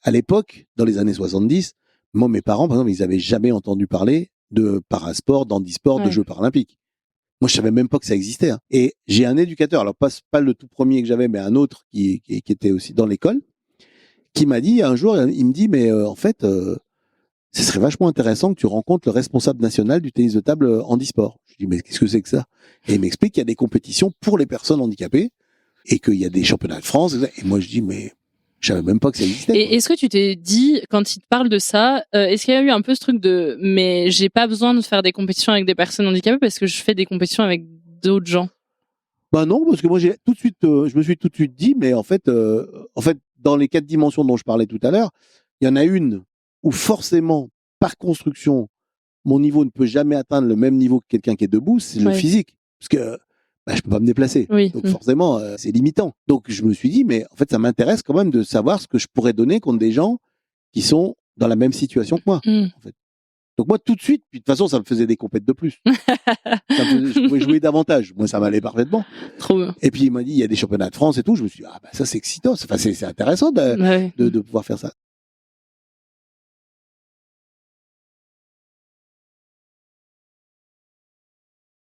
à l'époque, dans les années 70, moi, mes parents, par exemple, ils avaient jamais entendu parler de parasport, d'handisport, de Jeux paralympiques. Moi, je savais même pas que ça existait. Hein. Et j'ai un éducateur, alors pas le tout premier que j'avais, mais un autre qui était aussi dans l'école, qui m'a dit un jour, il me dit, mais en fait, ce serait vachement intéressant que tu rencontres le responsable national du tennis de table handisport. Je dis, mais qu'est-ce que c'est que ça? Et il m'explique qu'il y a des compétitions pour les personnes handicapées et qu'il y a des championnats de France. Et moi, je dis, mais je savais même pas que ça existait. Et est-ce que tu t'es dit, quand il te parle de ça, est-ce qu'il y a eu un peu ce truc de, mais j'ai pas besoin de faire des compétitions avec des personnes handicapées parce que je fais des compétitions avec d'autres gens? Bah non, parce que moi, j'ai tout de suite, je me suis tout de suite dit, mais en fait, dans les 4 dimensions dont je parlais tout à l'heure, il y en a une où forcément, par construction, mon niveau ne peut jamais atteindre le même niveau que quelqu'un qui est debout, c'est le physique. Parce que je peux pas me déplacer. Donc forcément, c'est limitant. Donc je me suis dit, mais en fait, ça m'intéresse quand même de savoir ce que je pourrais donner contre des gens qui sont dans la même situation que moi. En fait. Donc moi, tout de suite, puis de toute façon, ça me faisait des compètes de plus. Je pouvais jouer davantage. Moi, ça m'allait parfaitement. Trop bien. Et puis il m'a dit, il y a des championnats de France et tout. Je me suis dit, ça c'est excitant. Enfin, c'est intéressant de pouvoir faire ça.